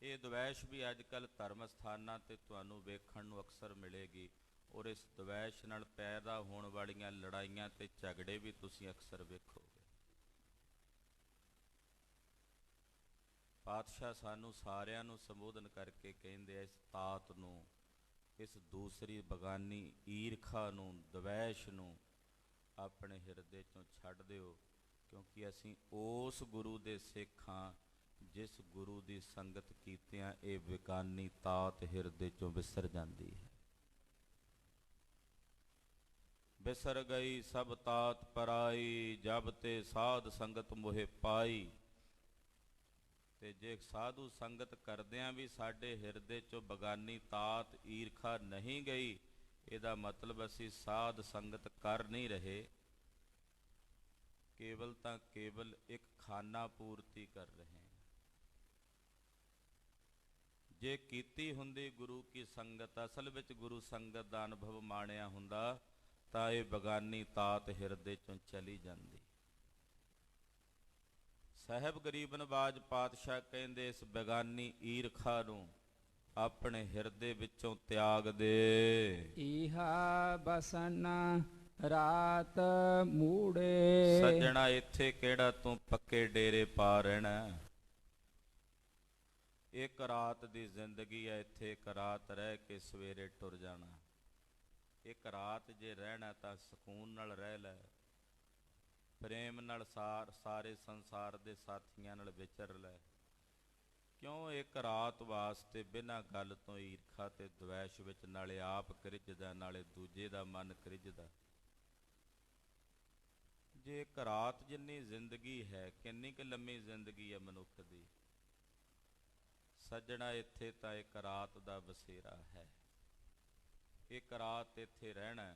ਇਹ ਦਵੈਸ਼ ਵੀ ਅੱਜ ਕੱਲ੍ਹ ਧਰਮ ਸਥਾਨਾਂ 'ਤੇ ਤੁਹਾਨੂੰ ਵੇਖਣ ਨੂੰ ਅਕਸਰ ਮਿਲੇਗੀ। ਔਰ ਇਸ ਦਵੈਸ਼ ਨਾਲ ਪੈਦਾ ਹੋਣ ਵਾਲੀਆਂ ਲੜਾਈਆਂ ਤੇ ਝਗੜੇ ਵੀ ਤੁਸੀਂ ਅਕਸਰ ਵੇਖੋਗੇ। ਪਾਤਸ਼ਾਹ ਸਾਨੂੰ ਸਾਰਿਆਂ ਨੂੰ ਸੰਬੋਧਨ ਕਰਕੇ ਕਹਿੰਦੇ ਆ, ਇਸ ਤਾਤ ਨੂੰ, ਇਸ ਦੂਸਰੀ ਬਗਾਨੀ ਈਰਖਾ ਨੂੰ, ਦਵੈਸ਼ ਨੂੰ ਆਪਣੇ ਹਿਰਦੇ 'ਚੋਂ ਛੱਡ ਦਿਓ, ਕਿਉਂਕਿ ਅਸੀਂ ਉਸ ਗੁਰੂ ਦੇ ਸਿੱਖ ਹਾਂ ਜਿਸ ਗੁਰੂ ਦੀ ਸੰਗਤ ਕੀਤਿਆਂ ਇਹ ਵਿਗਾਨੀ ਤਾਤ ਹਿਰਦੇ ਚੋਂ ਵਿਸਰ ਜਾਂਦੀ ਹੈ। ਬਿਸਰ ਗਈ ਸਭ ਤਾਤ ਪਰਾਈ, ਜਬ ਤੇ ਸਾਧ ਸੰਗਤ ਮੋਹਿ ਪਾਈ। ਤੇ ਜੇ ਸਾਧੂ ਸੰਗਤ ਕਰਦਿਆਂ ਵੀ ਸਾਡੇ ਹਿਰਦੇ ਚੋਂ ਬਗਾਨੀ ਤਾਤ ਈਰਖਾ ਨਹੀਂ ਗਈ, ਇਹਦਾ ਮਤਲਬ ਅਸੀਂ ਸਾਧ ਸੰਗਤ ਕਰ ਨਹੀਂ ਰਹੇ, ਕੇਵਲ ਤਾਂ ਕੇਵਲ ਇੱਕ ਖਾਨਾ ਪੂਰਤੀ ਕਰ ਰਹੇ ਹਾਂ। ਜੇ ਕੀਤੀ ਹੁੰਦੀ ਗੁਰੂ ਕੀ ਸੰਗਤ, ਅਸਲ ਵਿੱਚ ਗੁਰੂ ਸੰਗਤ ਦਾ ਅਨੁਭਵ ਮਾਣਿਆ ਹੁੰਦਾ, ਤਾਂ ਇਹ ਬਗਾਨੀ ਤਾਤ ਹਿਰਦੇ ਚੋਂ ਚਲੀ ਜਾਂਦੀ। ਸਾਹਿਬ ਗਰੀਬ ਨਵਾਜ ਪਾਤਸ਼ਾਹ ਕਹਿੰਦੇ ਇਸ ਬੇਗਾਨੀ ਈਰਖਾ ਨੂੰ ਆਪਣੇ ਹਿਰਦੇ ਵਿੱਚੋਂ ਤਿਆਗ ਦੇ। ਇਹਾ ਬਸਨ ਰਾਤ ਮੂੜੇ। ਸੱਜਣਾ ਇੱਥੇ ਕਿਹੜਾ ਤੂੰ ਪੱਕੇ ਡੇਰੇ ਪਾ ਰਹਿਣਾ, ਇੱਕ ਰਾਤ ਦੀ ਜ਼ਿੰਦਗੀ ਹੈ, ਇੱਥੇ ਇੱਕ ਰਾਤ ਰਹਿ ਕੇ ਸਵੇਰੇ ਟੁਰ ਜਾਣਾ। ਇੱਕ ਰਾਤ ਜੇ ਰਹਿਣਾ ਤਾਂ ਸਕੂਨ ਨਾਲ ਰਹਿ ਲੈ, ਪ੍ਰੇਮ ਨਾਲ ਸਾਰੇ ਸੰਸਾਰ ਦੇ ਸਾਥੀਆਂ ਨਾਲ ਵਿਚਰ ਲੈ। ਕਿਉਂ ਇੱਕ ਰਾਤ ਵਾਸਤੇ ਬਿਨਾਂ ਗੱਲ ਤੋਂ ਈਰਖਾ ਤੇ ਦਵੈਸ਼ ਵਿੱਚ ਨਾਲੇ ਆਪ ਕਰਿਜਦਾ ਨਾਲੇ ਦੂਜੇ ਦਾ ਮਨ ਕਰਿਜਦਾ। ਜੇ ਇੱਕ ਰਾਤ ਜਿੰਨੀ ਜ਼ਿੰਦਗੀ ਹੈ, ਕਿੰਨੀ ਕੁ ਲੰਮੀ ਜ਼ਿੰਦਗੀ ਹੈ ਮਨੁੱਖ ਦੀ। ਸੱਜਣਾ ਇੱਥੇ ਤਾਂ ਇੱਕ ਰਾਤ ਦਾ ਬਸੇਰਾ ਹੈ, ਇੱਕ ਰਾਤ ਇੱਥੇ ਰਹਿਣਾ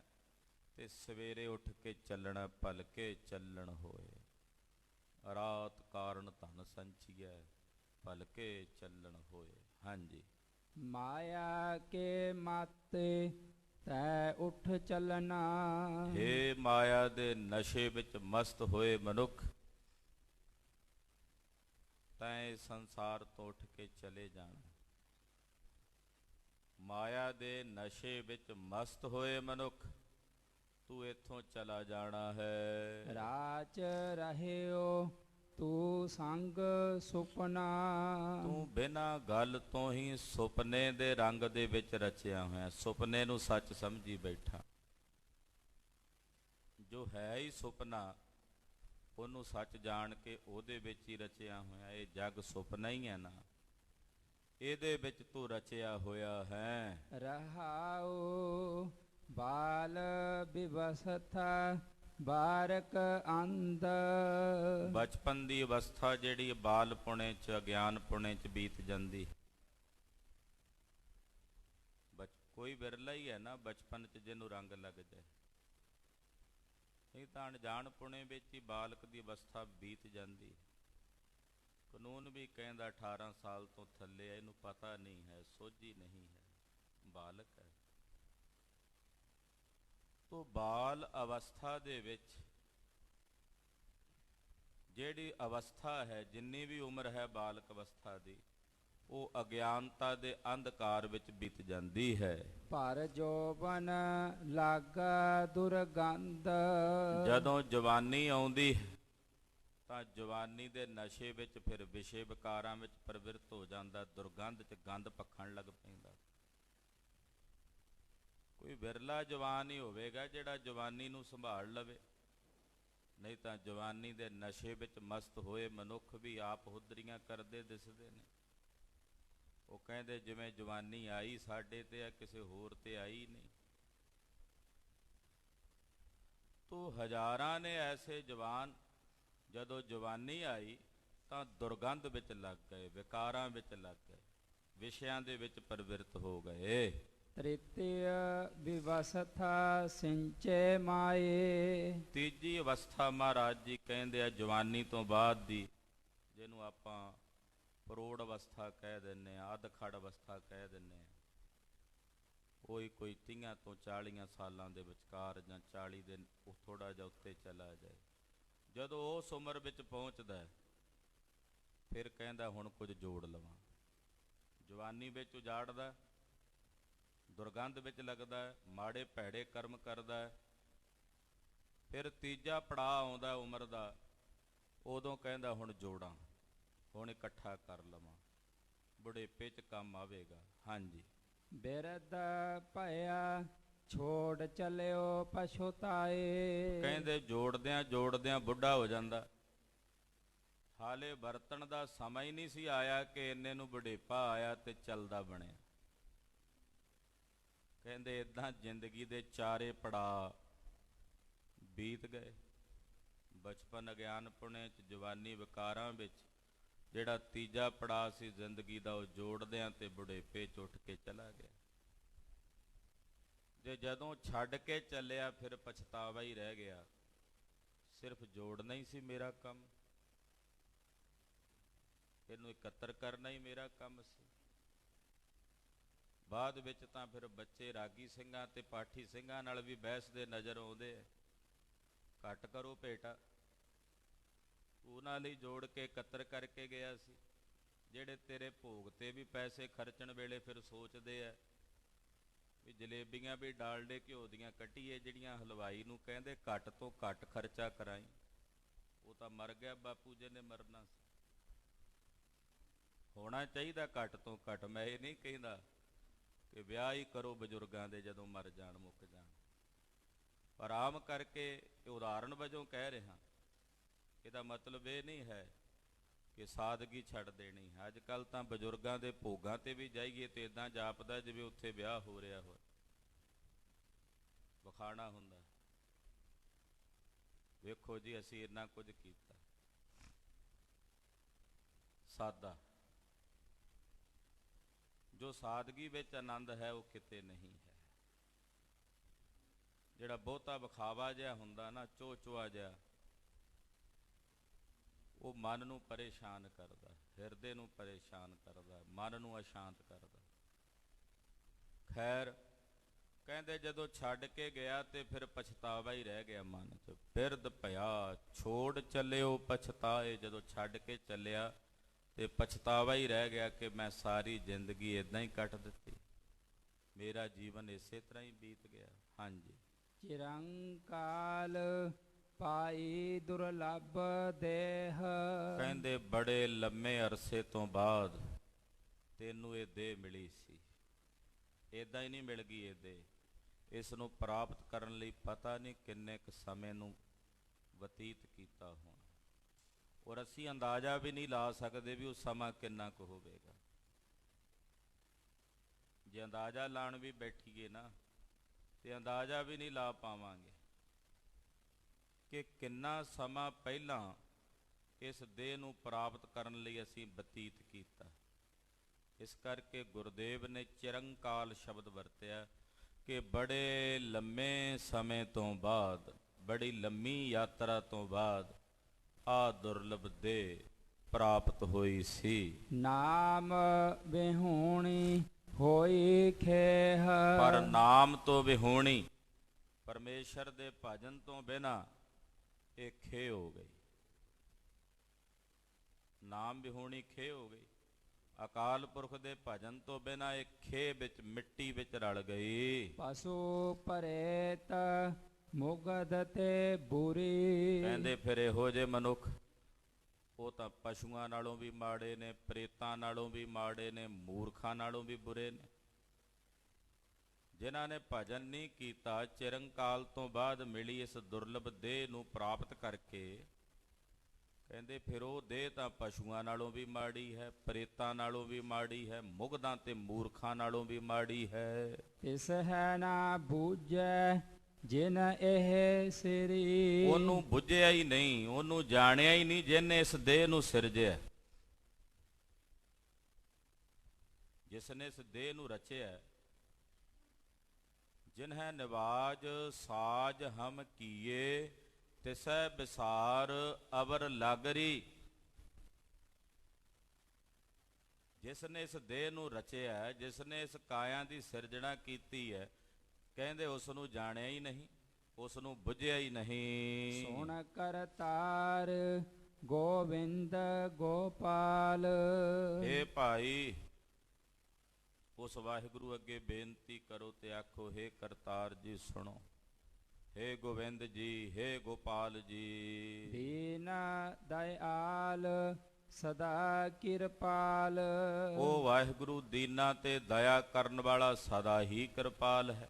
ਤੇ ਸਵੇਰੇ ਉੱਠ ਕੇ ਚੱਲਣਾ, ਭਲਕੇ ਚੱਲਣ ਹੋਏ। ਰਾਤ ਕਾਰਨ ਧਨ ਸੰਚੀਐ, ਭਲਕੇ ਚੱਲਣ ਹੋਏ। ਹਾਂਜੀ। ਮਾਇਆ ਕੇ ਮਾਤੇ ਤੈ ਉੱਠ ਚੱਲਣਾ। ਹੇ ਮਾਇਆ ਦੇ ਨਸ਼ੇ ਵਿੱਚ ਮਸਤ ਹੋਏ ਮਨੁੱਖ, ਤੈਂ ਸੰਸਾਰ ਤੋਂ ਉੱਠ ਕੇ ਚਲੇ ਜਾਣਾ। ਮਾਇਆ ਦੇ ਨਸ਼ੇ ਵਿੱਚ ਮਸਤ ਹੋਏ ਮਨੁੱਖ, ਤੂੰ ਇੱਥੋਂ ਚਲਾ ਜਾਣਾ ਹੈ। ਰਾਚ ਰਹਿਓ ਤੂੰ ਸੰਗ ਸੁਪਨਾ। ਤੂੰ ਬਿਨਾਂ ਗੱਲ ਤੋਂ ਹੀ ਸੁਪਨੇ ਦੇ ਰੰਗ ਦੇ ਵਿੱਚ ਰਚਿਆ ਹੋਇਆ, ਸੁਪਨੇ ਨੂੰ ਸੱਚ ਸਮਝੀ ਬੈਠਾ। ਜੋ ਹੈ ਹੀ ਸੁਪਨਾ, ਉਹਨੂੰ ਸੱਚ ਜਾਣ ਕੇ ਉਹਦੇ ਵਿੱਚ ਹੀ ਰਚਿਆ ਹੋਇਆ। ਇਹ ਜੱਗ ਸੁਪਨਾ ਹੀ ਹੈ ਨਾ, ਇਹਦੇ ਵਿੱਚ ਤੂੰ ਰਚਿਆ ਹੋਇਆ ਹੈ। ਰਹਾਉ ਬਾਲ ਬਿਵਸਥਾ ਬਾਰਕ ਅੰਧ। ਬਚਪਨ ਦੀ ਅਵਸਥਾ ਜਿਹੜੀ ਬਾਲ ਪੁਣੇ ਚ ਅਗਿਆਨ ਪੁਣੇ ਚ ਬੀਤ ਜਾਂਦੀ। ਕੋਈ ਵਿਰਲਾ ਹੀ ਹੈ ਨਾ ਬਚਪਨ ਚ ਜਿਹਨੂੰ ਰੰਗ ਲੱਗ ਜਾਏ, ਨਹੀਂ ਤਾਂ ਅਣਜਾਣ ਪੁਣੇ ਵਿੱਚ ਹੀ ਬਾਲਕ ਦੀ ਅਵਸਥਾ ਬੀਤ ਜਾਂਦੀ। ਕਾਨੂੰਨ ਵੀ ਕਹਿੰਦਾ 18 ਸਾਲ ਤੋਂ ਥੱਲੇ ਹੈ, ਇਹਨੂੰ ਪਤਾ ਨਹੀਂ ਹੈ, ਸੋਝੀ ਨਹੀਂ ਹੈ, ਬਾਲਕ ਹੈ। ਤੋ ਬਾਲ ਅਵਸਥਾ ਦੇ ਵਿੱਚ ਜਿਹੜੀ ਅਵਸਥਾ ਹੈ, ਜਿੰਨੀ ਵੀ ਉਮਰ ਹੈ ਬਾਲਕ ਅਵਸਥਾ ਦੀ, ਉਹ ਅਗਿਆਨਤਾ ਦੇ ਅੰਧਕਾਰ ਵਿੱਚ ਬੀਤ ਜਾਂਦੀ ਹੈ। ਪਰ ਜੋਬਨ ਲਾਗਾ ਦੁਰਗੰਧ। ਜਦੋਂ ਜਵਾਨੀ ਆਉਂਦੀ ਤਾਂ ਜਵਾਨੀ ਦੇ ਨਸ਼ੇ ਵਿੱਚ ਫਿਰ ਵਿਸ਼ੇ ਵਿਕਾਰਾਂ ਵਿੱਚ ਪ੍ਰਵਿਰਤ ਹੋ ਜਾਂਦਾ, ਦੁਰਗੰਧ 'ਚ ਗੰਧ ਪੱਖਣ ਲੱਗ ਪੈਂਦਾ। ਕੋਈ ਵਿਰਲਾ ਜਵਾਨ ਹੀ ਹੋਵੇਗਾ ਜਿਹੜਾ ਜਵਾਨੀ ਨੂੰ ਸੰਭਾਲ ਲਵੇ, ਨਹੀਂ ਤਾਂ ਜਵਾਨੀ ਦੇ ਨਸ਼ੇ ਵਿੱਚ ਮਸਤ ਹੋਏ ਮਨੁੱਖ ਵੀ ਆਪ ਹੁਦਰੀਆਂ ਕਰਦੇ ਦਿਸਦੇ ਨੇ। ਉਹ ਕਹਿੰਦੇ ਜਿਵੇਂ ਜਵਾਨੀ ਆਈ ਸਾਡੇ ਤੇ ਆ, ਕਿਸੇ ਹੋਰ ਤੇ ਆਈ ਨਹੀਂ। ਤੋ ਹਜ਼ਾਰਾਂ ਨੇ ਐਸੇ ਜਵਾਨ ਜਦੋਂ ਜਵਾਨੀ ਆਈ ਤਾਂ ਦੁਰਗੰਧ ਵਿੱਚ ਲੱਗ ਗਏ, ਵਿਕਾਰਾਂ ਵਿੱਚ ਲੱਗ ਗਏ, ਵਿਸ਼ਿਆਂ ਦੇ ਵਿੱਚ ਪ੍ਰਵਿਰਤ ਹੋ ਗਏ। ਤ੍ਰਿਤੀਯ ਵਿਵਸਥਾ ਸਿੰਚੇ ਮਾਏ। ਤੀਜੀ ਅਵਸਥਾ ਮਹਾਰਾਜ ਜੀ ਕਹਿੰਦੇ ਆ ਜਵਾਨੀ ਤੋਂ ਬਾਅਦ ਦੀ, ਜਿਹਨੂੰ ਆਪਾਂ ਪ੍ਰੋੜ ਅਵਸਥਾ ਕਹਿ ਦਿੰਦੇ ਆ, ਅਧਖੜ ਅਵਸਥਾ ਕਹਿ ਦਿੰਦੇ ਆ। ਉਹੀ ਕੋਈ 30 ਤੋਂ 40 ਸਾਲਾਂ ਦੇ ਵਿਚਕਾਰ ਜਾਂ 40 ਦੇ ਥੋੜਾ ਜਿਹਾ ਉੱਤੇ ਚਲਾ ਜਾਏ। ਜਦੋਂ ਉਸ ਉਮਰ ਵਿੱਚ ਪਹੁੰਚਦਾ ਫਿਰ ਕਹਿੰਦਾ ਹੁਣ ਕੁਝ ਜੋੜ ਲਵਾਂ। ਜਵਾਨੀ ਵਿੱਚ ਉਜਾੜਦਾ, ਦੁਰਗੰਧ ਵਿੱਚ ਲੱਗਦਾ, ਮਾੜੇ ਭੈੜੇ ਕਰਮ ਕਰਦਾ। ਫਿਰ ਤੀਜਾ ਪੜਾਅ ਆਉਂਦਾ ਉਮਰ ਦਾ, ਉਦੋਂ ਕਹਿੰਦਾ ਹੁਣ ਜੋੜਾਂ, ਹੁਣ ਇਕੱਠਾ ਕਰ ਲਵਾਂ, ਬੁਢੇਪੇ 'ਚ ਕੰਮ ਆਵੇਗਾ। ਹਾਂਜੀ। ਬਿਰਧ ਭਇਆ ਛੋੜ ਚਲਿਓ ਪਛੁਤਾਏ। ਕਹਿੰਦੇ ਜੋੜਦਿਆਂ ਜੋੜਦਿਆਂ ਬੁੱਢਾ ਹੋ ਜਾਂਦਾ, ਹਾਲੇ ਵਰਤਣ ਦਾ ਸਮਾਂ ਹੀ ਨਹੀਂ ਸੀ ਆਇਆ ਕਿ ਇੰਨੇ ਨੂੰ ਬੁਢੇਪਾ ਆਇਆ ਤੇ ਚੱਲਦਾ ਬਣਿਆ। ਕਹਿੰਦੇ ਇਦਾਂ ਜ਼ਿੰਦਗੀ ਦੇ ਚਾਰੇ ਪੜਾਅ ਬੀਤ ਗਏ। ਬਚਪਨ ਅਗਿਆਨਪੁਣੇ 'ਚ, ਜਵਾਨੀ ਵਿਕਾਰਾਂ ਵਿੱਚ, ਜਿਹੜਾ ਤੀਜਾ ਪੜਾਅ ਸੀ ਜ਼ਿੰਦਗੀ ਦਾ ਉਹ ਜੋੜਦਿਆਂ ਤੇ ਬੁਢੇਪੇ 'ਚ ਉੱਠ ਕੇ ਚਲਾ ਗਿਆ। ਜੇ ਜਦੋਂ ਛੱਡ ਕੇ ਚੱਲਿਆ ਫਿਰ ਪਛਤਾਵਾ ਹੀ ਰਹਿ ਗਿਆ। ਸਿਰਫ ਜੋੜਨਾ ਹੀ ਸੀ ਮੇਰਾ ਕੰਮ, ਇਹਨੂੰ ਇਕੱਤਰ ਕਰਨਾ ਹੀ ਮੇਰਾ ਕੰਮ ਸੀ। ਬਾਅਦ ਵਿੱਚ ਤਾਂ ਫਿਰ ਬੱਚੇ ਰਾਗੀ ਸਿੰਘਾਂ ਤੇ ਪਾਠੀ ਸਿੰਘਾਂ ਨਾਲ ਵੀ ਬਹਿਸ ਦੇ ਨਜ਼ਰ ਆਉਂਦੇ ਆ। ਘੱਟ ਕਰੋ ਭੇਟਾ, ਉਹਨਾਂ ਲਈ ਜੋੜ ਕੇ ਇਕੱਤਰ ਕਰਕੇ ਗਿਆ ਸੀ। ਜਿਹੜੇ ਤੇਰੇ ਭੋਗ ਤੇ ਵੀ ਪੈਸੇ ਖਰਚਣ ਵੇਲੇ ਫਿਰ ਸੋਚਦੇ ਆ ਵੀ ਜਲੇਬੀਆਂ ਵੀ ਡਾਲਡੇ ਘਿਓ ਦੀਆਂ ਕੱਢੀਏ, ਜਿਹੜੀਆਂ ਹਲਵਾਈ ਨੂੰ ਕਹਿੰਦੇ ਘੱਟ ਤੋਂ ਘੱਟ ਖਰਚਾ ਕਰਾਈ, ਉਹ ਤਾਂ ਮਰ ਗਿਆ ਬਾਪੂ ਜੀ ਨੇ ਮਰਨਾ ਸੀ। ਹੋਣਾ ਚਾਹੀਦਾ ਘੱਟ ਤੋਂ ਘੱਟ। ਮੈਂ ਇਹ ਨਹੀਂ ਕਹਿੰਦਾ ਕਿ ਵਿਆਹ ਹੀ ਕਰੋ ਬਜ਼ੁਰਗਾਂ ਦੇ ਜਦੋਂ ਮਰ ਜਾਣ ਮੁੱਕ ਜਾਣ, ਪਰ ਆਮ ਕਰਕੇ ਇਹ ਉਦਾਹਰਣ ਵਜੋਂ ਕਹਿ ਰਿਹਾ। ਇਹਦਾ ਮਤਲਬ ਇਹ ਨਹੀਂ ਹੈ ਕਿ ਸਾਦਗੀ ਛੱਡ ਦੇਣੀ ਹੈ। ਅੱਜ ਕੱਲ੍ਹ ਤਾਂ ਬਜ਼ੁਰਗਾਂ ਦੇ ਭੋਗਾਂ ਤੇ ਵੀ ਜਾਈਏ ਤੇ ਇੱਦਾਂ ਜਾਪਦਾ ਜਿਵੇਂ ਉੱਥੇ ਵਿਆਹ ਹੋ ਰਿਹਾ ਹੋਵੇ, ਵਿਖਾਣਾ ਹੁੰਦਾ। ਵੇਖੋ ਜੀ ਅਸੀਂ ਇੰਨਾ ਕੁਝ ਕੀਤਾ, ਸਾਦਾ। ਜੋ ਸਾਦਗੀ ਵਿੱਚ ਆਨੰਦ ਹੈ ਉਹ ਕਿਤੇ ਨਹੀਂ ਹੈ। ਜਿਹੜਾ ਬਹੁਤਾ ਵਿਖਾਵਾ ਜਿਹਾ ਹੁੰਦਾ ਨਾ, ਚੋਹ ਚੋਹਾ ਜਿਹਾ, ਉਹ ਮਨ ਨੂੰ ਪਰੇਸ਼ਾਨ ਕਰਦਾ, ਹਿਰਦੇ ਨੂੰ ਪਰੇਸ਼ਾਨ ਕਰਦਾ, ਮਨ ਨੂੰ ਅਸ਼ਾਂਤ ਕਰਦਾ। ਖੈਰ, ਕਹਿੰਦੇ ਜਦੋਂ ਛੱਡ ਕੇ ਗਿਆ ਤੇ ਫਿਰ ਪਛਤਾਵਾ ਹੀ ਰਹਿ ਗਿਆ ਮਨ 'ਚ। ਬਿਰਧ ਭਇਆ ਛੋੜ ਚੱਲਿਓ ਪਛਤਾਏ, ਜਦੋਂ ਛੱਡ ਕੇ ਚੱਲਿਆ ਤੇ ਪਛਤਾਵਾ ਹੀ ਰਹਿ ਗਿਆ ਕਿ ਮੈਂ ਸਾਰੀ ਜ਼ਿੰਦਗੀ ਇੱਦਾਂ ਹੀ ਕੱਟ ਦਿੱਤੀ, ਮੇਰਾ ਜੀਵਨ ਇਸੇ ਤਰ੍ਹਾਂ ਹੀ ਬੀਤ ਗਿਆ। ਹਾਂਜੀ। ਚਿਰੰਕਾਲ ਪਾਈ ਦੁਰਲੱਭ ਦੇਹ, ਕਹਿੰਦੇ ਬੜੇ ਲੰਮੇ ਅਰਸੇ ਤੋਂ ਬਾਅਦ ਤੈਨੂੰ ਇਹ ਦੇਹ ਮਿਲੀ ਸੀ। ਇੱਦਾਂ ਹੀ ਨਹੀਂ ਮਿਲ ਗਈ ਇਹ ਦੇਹ, ਇਸ ਨੂੰ ਪ੍ਰਾਪਤ ਕਰਨ ਲਈ ਪਤਾ ਨਹੀਂ ਕਿੰਨੇ ਕੁ ਸਮੇਂ ਨੂੰ ਬਤੀਤ ਕੀਤਾ ਹੋਣਾ, ਔਰ ਅਸੀਂ ਅੰਦਾਜ਼ਾ ਵੀ ਨਹੀਂ ਲਾ ਸਕਦੇ ਵੀ ਉਹ ਸਮਾਂ ਕਿੰਨਾ ਕੁ ਹੋਵੇਗਾ। ਜੇ ਅੰਦਾਜ਼ਾ ਲਾਉਣ ਵੀ ਬੈਠੀਏ ਨਾ ਤੇ ਅੰਦਾਜ਼ਾ ਵੀ ਨਹੀਂ ਲਾ ਪਾਵਾਂਗੇ ਕਿ ਕਿੰਨਾ ਸਮਾਂ ਪਹਿਲਾਂ ਇਸ ਦੇਹ ਨੂੰ ਪ੍ਰਾਪਤ ਕਰਨ ਲਈ ਅਸੀਂ ਬਤੀਤ ਕੀਤਾ। ਇਸ ਕਰਕੇ ਗੁਰਦੇਵ ਨੇ ਚਿਰੰਕਾਲ ਸ਼ਬਦ ਵਰਤਿਆ ਕਿ ਬੜੇ ਲੰਮੇ ਸਮੇਂ ਤੋਂ ਬਾਅਦ, ਬੜੀ ਲੰਮੀ ਯਾਤਰਾ ਤੋਂ ਬਾਅਦ ਆ ਦੁਰਲਭ ਦੇਹ ਪ੍ਰਾਪਤ ਹੋਈ ਸੀ। ਨਾਮ ਵਿਹੂਣੀ ਹੋਈ ਖੇਹ, ਪਰ ਨਾਮ ਤੋਂ ਵਿਹੂਣੀ, ਪਰਮੇਸ਼ਰ ਦੇ ਭਜਨ ਤੋਂ ਬਿਨਾਂ ਇਹ ਖੇ ਹੋ ਗਈ। ਨਾਮ ਵਿਹੂਣੀ ਖੇ ਹੋ ਗਈ। ਅਕਾਲ ਪੁਰਖ ਦੇ ਭਜਨ ਤੋਂ ਬਿਨਾਂ ਇਹ ਖੇ ਵਿੱਚ, ਮਿੱਟੀ ਵਿੱਚ ਰਲ ਗਈ। ਪਸ਼ੂ ਪਰੇਤ ਮੁਗਧ ਤੇ ਬੁਰੀ, ਕਹਿੰਦੇ ਫਿਰ ਇਹੋ ਜਿਹੇ ਮਨੁੱਖ, ਉਹ ਤਾਂ ਪਸ਼ੂਆਂ ਨਾਲੋਂ ਵੀ ਮਾੜੇ ਨੇ, ਪ੍ਰੇਤਾਂ ਨਾਲੋਂ ਵੀ ਮਾੜੇ ਨੇ, ਮੂਰਖਾਂ ਨਾਲੋਂ ਵੀ ਬੁਰੇ ਨੇ। ਜਿਨ੍ਹਾਂ ਨੇ ਭਜਨ ਨਹੀਂ ਕੀਤਾ, ਚਿਰੰਕਾਲ ਤੋਂ ਬਾਅਦ ਮਿਲੀ ਇਸ ਦੁਰਲਭ ਦੇਹ ਨੂੰ ਪ੍ਰਾਪਤ ਕਰਕੇ, ਕਹਿੰਦੇ ਫਿਰ ਉਹ ਦੇਹ ਤਾਂ ਪਸ਼ੂਆਂ ਨਾਲੋਂ ਵੀ ਮਾੜੀ ਹੈ, ਪ੍ਰੇਤਾਂ ਨਾਲੋਂ ਵੀ ਮਾੜੀ ਹੈ, ਮੁਗਧਾਂ ਤੇ ਮੂਰਖਾਂ ਨਾਲੋਂ ਵੀ ਮਾੜੀ ਹੈ। ਤਿਸ ਹੈ ਨਾ ਬੂਝੈ ਜਿਨ ਇਹ ਸਿਰੀ, ਉਹਨੂੰ ਬੁੱਝਿਆ ਹੀ ਨਹੀਂ, ਉਹਨੂੰ ਜਾਣਿਆ ਹੀ ਨਹੀਂ ਜਿਹਨੇ ਇਸ ਦੇਹ ਨੂੰ ਸਿਰਜਿਆ, ਜਿਸ ਨੇ ਇਸ ਦੇਹ ਨੂੰ ਰਚਿਆ। ਜਿਨ ਹੈ ਨਿਵਾਜ ਸਾਜ ਹਮ ਕੀਏ, ਤਿਸੈ ਵਿਸਾਰ ਅਵਰ ਲਾਗਰੀ। ਜਿਸ ਨੇ ਇਸ ਦੇਹ ਨੂੰ ਰਚਿਆ, ਜਿਸ ਨੇ ਇਸ ਕਾਇਆ ਦੀ ਸਿਰਜਣਾ ਕੀਤੀ ਹੈ, ਕਹਿੰਦੇ ਉਸ ਨੂੰ ਜਾਣਿਆ ਹੀ ਨਹੀਂ, ਉਸ ਨੂੰ ਬੁੱਝਿਆ ਹੀ ਨਹੀਂ। ਸੁਣ ਕਰਤਾਰ ਗੋਬਿੰਦ ਗੋਪਾਲ, ਹੇ ਭਾਈ, ਉਸ ਵਾਹਿਗੁਰੂ ਅੱਗੇ ਬੇਨਤੀ ਕਰੋ ਤੇ ਆਖੋ, ਹੇ ਕਰਤਾਰ ਜੀ ਸੁਣੋ, ਹੇ ਗੋਬਿੰਦ ਜੀ, ਹੇ ਗੋਪਾਲ ਜੀ। ਦੀਨ ਦਇਆਲ ਸਦਾ ਕਿਰਪਾਲ, ਉਹ ਵਾਹਿਗੁਰੂ ਦੀਨਾਂ ਤੇ ਦਇਆ ਕਰਨ ਵਾਲਾ ਸਦਾ ਹੀ ਕਿਰਪਾਲ ਹੈ।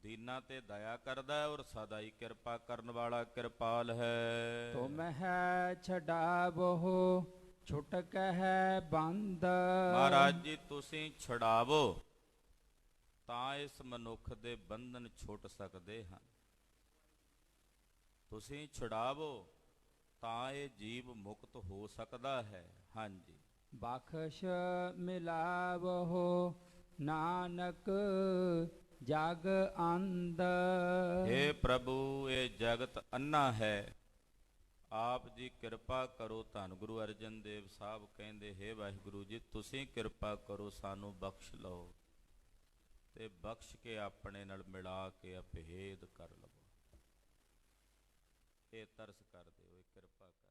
ਦੀਨਾਂ ਤੇ ਦਇਆ ਕਰਦਾ ਹੈ ਔਰ ਸਦਾ ਹੀ ਕਿਰਪਾ ਕਰਨ ਵਾਲਾ ਕਿਰਪਾਲ ਹੈ। ਤੁਮ ਹੈ ਛਡਾਵੋ ਛੁਟਕ ਹੈ ਬੰਦ। ਮਹਾਰਾਜ ਜੀ ਤੁਸੀਂ ਛੁਡਾਵੋ ਤਾਂ ਇਸ ਮਨੁੱਖ ਦੇ ਬੰਧਨ ਛੁੱਟ ਸਕਦੇ ਹਨ। ਤੁਸੀਂ ਛੁਡਾਵੋ ਤਾਂ ਇਹ ਜੀਵ ਮੁਕਤ ਹੋ ਸਕਦਾ ਹੈ। ਹਾਂਜੀ। ਬਖਸ਼ ਮਿਲਾਵੋ ਨਾਨਕ ਜਗ ਅੰਧ। ਹੇ ਪ੍ਰਭੂ ਇਹ ਜਗਤ ਅੰਨਾ ਹੈ, ਆਪ ਜੀ ਕਿਰਪਾ ਕਰੋ। ਧੰਨ ਗੁਰੂ ਅਰਜਨ ਦੇਵ ਸਾਹਿਬ ਕਹਿੰਦੇ, ਹੇ ਵਾਹਿਗੁਰੂ ਜੀ ਤੁਸੀਂ ਕਿਰਪਾ ਕਰੋ, ਸਾਨੂੰ ਬਖਸ਼ ਲਓ ਤੇ ਬਖਸ਼ ਕੇ ਆਪਣੇ ਨਾਲ ਮਿਲਾ ਕੇ ਅਭੇਦ ਕਰ ਲਵੋ। ਇਹ ਤਰਸ ਕਰਦੇ ਹੋਏ ਕਿਰਪਾ ਕਰ।